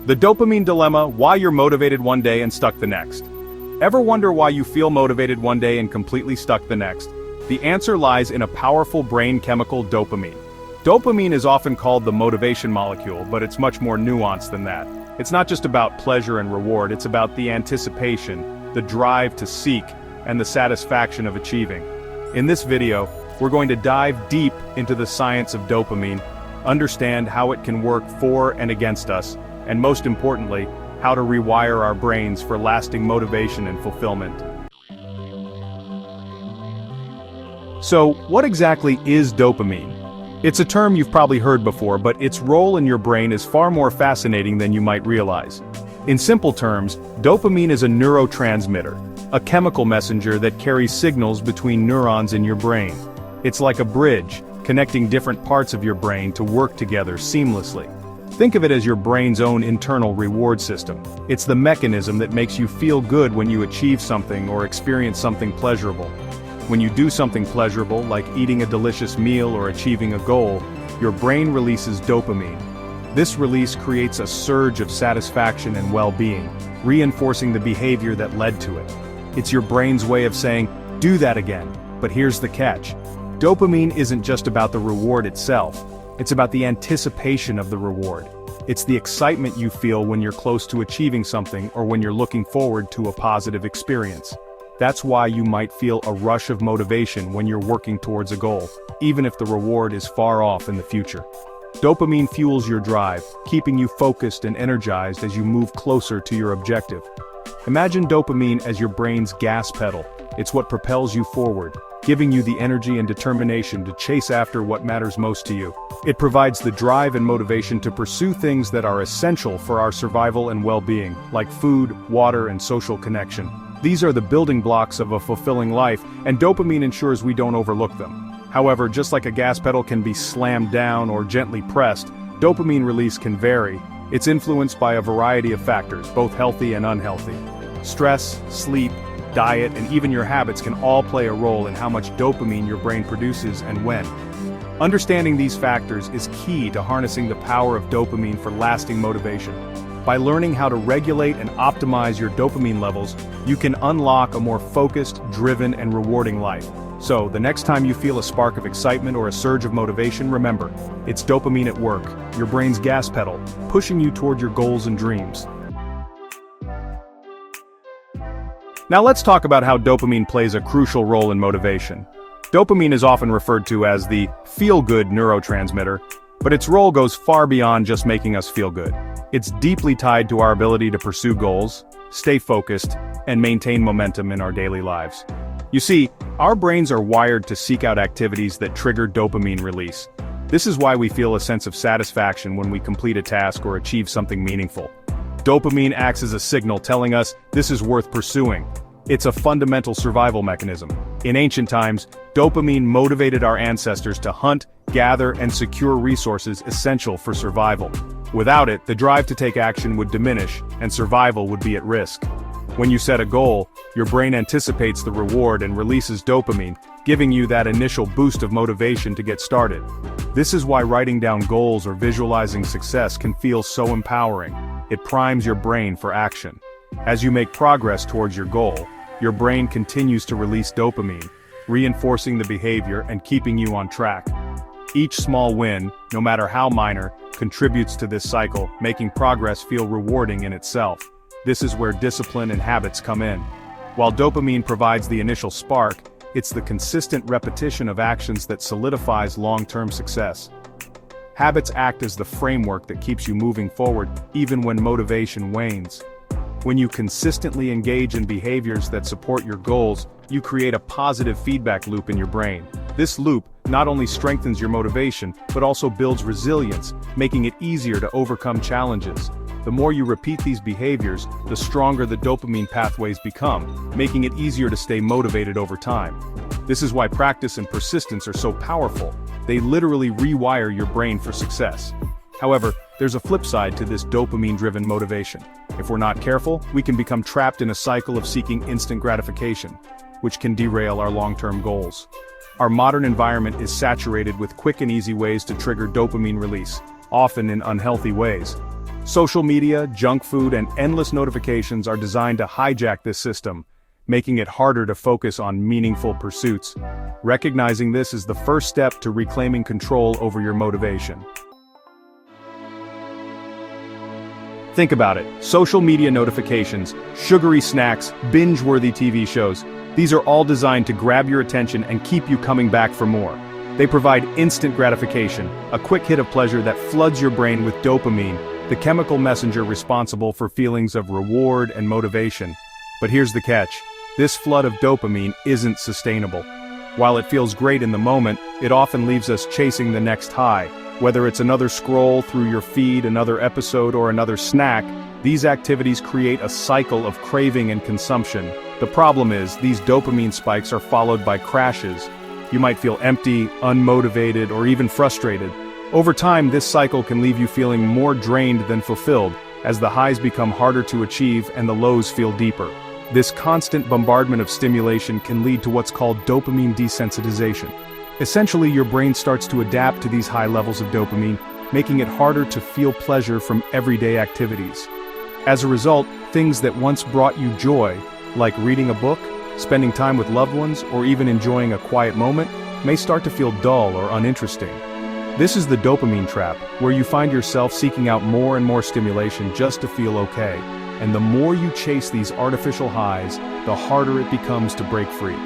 The dopamine dilemma: why you're motivated one day and stuck the next. Ever wonder why you feel motivated one day and completely stuck the next? The answer lies in a powerful brain chemical, dopamine. Dopamine is often called the motivation molecule, but it's much more nuanced than that. It's not just about pleasure and reward, it's about the anticipation, the drive to seek, and the satisfaction of achieving. In this video, we're going to dive deep into the science of dopamine, understand how it can work for and against us, and most importantly, how to rewire our brains for lasting motivation and fulfillment. So, what exactly is dopamine? It's a term you've probably heard before, but its role in your brain is far more fascinating than you might realize. In simple terms, dopamine is a neurotransmitter, a chemical messenger that carries signals between neurons in your brain. It's like a bridge, connecting different parts of your brain to work together seamlessly. Think of it as your brain's own internal reward system. It's the mechanism that makes you feel good when you achieve something or experience something pleasurable. When you do something pleasurable, like eating a delicious meal or achieving a goal, your brain releases dopamine. This release creates a surge of satisfaction and well-being, reinforcing the behavior that led to it. It's your brain's way of saying, do that again. But here's the catch. Dopamine isn't just about the reward itself. It's about the anticipation of the reward. It's the excitement you feel when you're close to achieving something or when you're looking forward to a positive experience. That's why you might feel a rush of motivation when you're working towards a goal, even if the reward is far off in the future. Dopamine fuels your drive, keeping you focused and energized as you move closer to your objective. Imagine dopamine as your brain's gas pedal. It's what propels you forward, giving you the energy and determination to chase after what matters most to you. It provides the drive and motivation to pursue things that are essential for our survival and well-being, like food, water, and social connection. These are the building blocks of a fulfilling life, and dopamine ensures we don't overlook them. However, just like a gas pedal can be slammed down or gently pressed, dopamine release can vary. It's influenced by a variety of factors, both healthy and unhealthy. Stress, sleep, diet, and even your habits can all play a role in how much dopamine your brain produces and when. Understanding these factors is key to harnessing the power of dopamine for lasting motivation. By learning how to regulate and optimize your dopamine levels, you can unlock a more focused, driven, and rewarding life. So, the next time you feel a spark of excitement or a surge of motivation, remember, it's dopamine at work, your brain's gas pedal, pushing you toward your goals and dreams. Now let's talk about how dopamine plays a crucial role in motivation. Dopamine is often referred to as the feel-good neurotransmitter, but its role goes far beyond just making us feel good. It's deeply tied to our ability to pursue goals, stay focused, and maintain momentum in our daily lives. You see, our brains are wired to seek out activities that trigger dopamine release. This is why we feel a sense of satisfaction when we complete a task or achieve something meaningful. Dopamine acts as a signal telling us this is worth pursuing. It's a fundamental survival mechanism. In ancient times, dopamine motivated our ancestors to hunt, gather, and secure resources essential for survival. Without it, the drive to take action would diminish, and survival would be at risk. When you set a goal, your brain anticipates the reward and releases dopamine, giving you that initial boost of motivation to get started. This is why writing down goals or visualizing success can feel so empowering. It primes your brain for action. As you make progress towards your goal, your brain continues to release dopamine, reinforcing the behavior and keeping you on track. Each small win, no matter how minor, contributes to this cycle, making progress feel rewarding in itself. This is where discipline and habits come in. While dopamine provides the initial spark, it's the consistent repetition of actions that solidifies long-term success. Habits act as the framework that keeps you moving forward, even when motivation wanes. When you consistently engage in behaviors that support your goals, you create a positive feedback loop in your brain. This loop not only strengthens your motivation, but also builds resilience, making it easier to overcome challenges. The more you repeat these behaviors, the stronger the dopamine pathways become, making it easier to stay motivated over time. This is why practice and persistence are so powerful. They literally rewire your brain for success. However, there's a flip side to this dopamine-driven motivation. If we're not careful, we can become trapped in a cycle of seeking instant gratification, which can derail our long-term goals. Our modern environment is saturated with quick and easy ways to trigger dopamine release, often in unhealthy ways. Social media, junk food, and endless notifications are designed to hijack this system, making it harder to focus on meaningful pursuits. Recognizing this is the first step to reclaiming control over your motivation. Think about it. Social media notifications, sugary snacks, binge-worthy TV shows. These are all designed to grab your attention and keep you coming back for more. They provide instant gratification, a quick hit of pleasure that floods your brain with dopamine, the chemical messenger responsible for feelings of reward and motivation. But here's the catch. This flood of dopamine isn't sustainable. While it feels great in the moment, it often leaves us chasing the next high. Whether it's another scroll through your feed, another episode, or another snack, these activities create a cycle of craving and consumption. The problem is, these dopamine spikes are followed by crashes. You might feel empty, unmotivated, or even frustrated. Over time, this cycle can leave you feeling more drained than fulfilled, as the highs become harder to achieve and the lows feel deeper. This constant bombardment of stimulation can lead to what's called dopamine desensitization. Essentially, your brain starts to adapt to these high levels of dopamine, making it harder to feel pleasure from everyday activities. As a result, things that once brought you joy, like reading a book, spending time with loved ones, or even enjoying a quiet moment, may start to feel dull or uninteresting. This is the dopamine trap, where you find yourself seeking out more and more stimulation just to feel okay. And the more you chase these artificial highs, the harder it becomes to break free.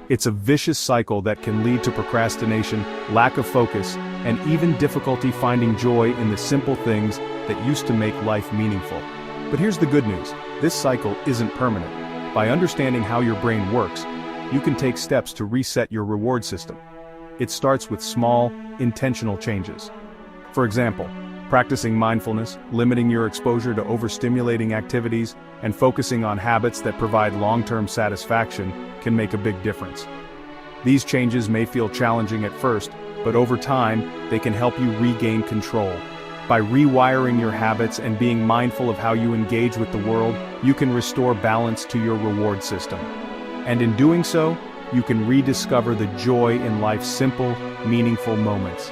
It's a vicious cycle that can lead to procrastination, lack of focus, and even difficulty finding joy in the simple things that used to make life meaningful. But here's the good news. This cycle isn't permanent. By understanding how your brain works, you can take steps to reset your reward system. It starts with small, intentional changes. For example, practicing mindfulness, limiting your exposure to overstimulating activities, and focusing on habits that provide long-term satisfaction can make a big difference. These changes may feel challenging at first, but over time, they can help you regain control. By rewiring your habits and being mindful of how you engage with the world, you can restore balance to your reward system. And in doing so, you can rediscover the joy in life's simple, meaningful moments.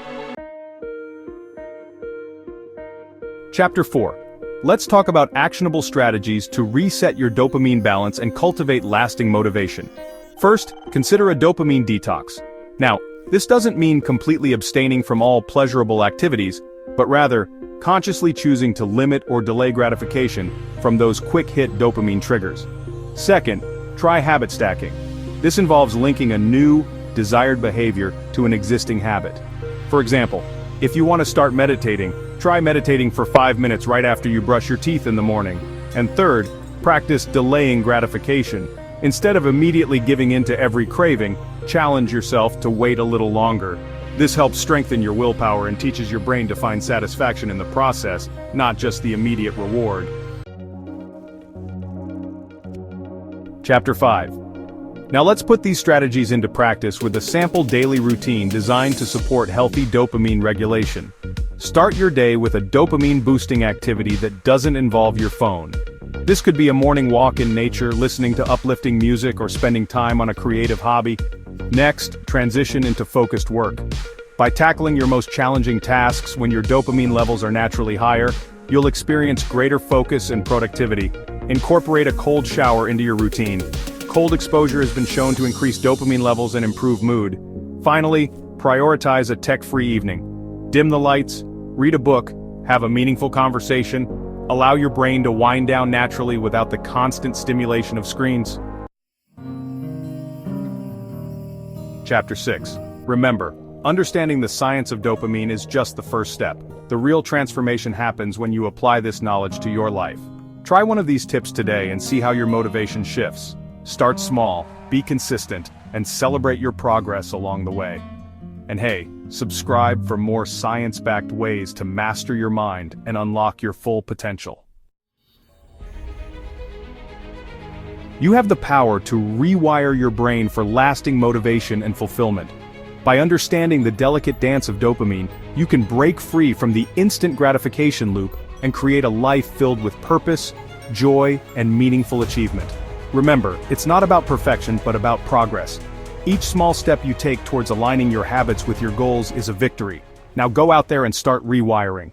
Chapter 4. Let's talk about actionable strategies to reset your dopamine balance and cultivate lasting motivation. First, consider a dopamine detox. Now, this doesn't mean completely abstaining from all pleasurable activities, but rather, consciously choosing to limit or delay gratification from those quick-hit dopamine triggers. Second, try habit stacking. This involves linking a new, desired behavior to an existing habit. For example, if you want to start meditating, try meditating for 5 minutes right after you brush your teeth in the morning. And third, practice delaying gratification. Instead of immediately giving in to every craving, challenge yourself to wait a little longer. This helps strengthen your willpower and teaches your brain to find satisfaction in the process, not just the immediate reward. Chapter 5. Now let's put these strategies into practice with a sample daily routine designed to support healthy dopamine regulation. Start your day with a dopamine-boosting activity that doesn't involve your phone. This could be a morning walk in nature, listening to uplifting music, or spending time on a creative hobby. Next, transition into focused work. By tackling your most challenging tasks when your dopamine levels are naturally higher, you'll experience greater focus and productivity. Incorporate a cold shower into your routine. Cold exposure has been shown to increase dopamine levels and improve mood. Finally, prioritize a tech-free evening. Dim the lights, read a book, have a meaningful conversation, allow your brain to wind down naturally without the constant stimulation of screens. Chapter 6. Remember, understanding the science of dopamine is just the first step. The real transformation happens when you apply this knowledge to your life. Try one of these tips today and see how your motivation shifts. Start small, be consistent, and celebrate your progress along the way. And hey, subscribe for more science-backed ways to master your mind and unlock your full potential. You have the power to rewire your brain for lasting motivation and fulfillment. By understanding the delicate dance of dopamine, you can break free from the instant gratification loop and create a life filled with purpose, joy, and meaningful achievement. Remember, it's not about perfection but about progress. Each small step you take towards aligning your habits with your goals is a victory. Now go out there and start rewiring.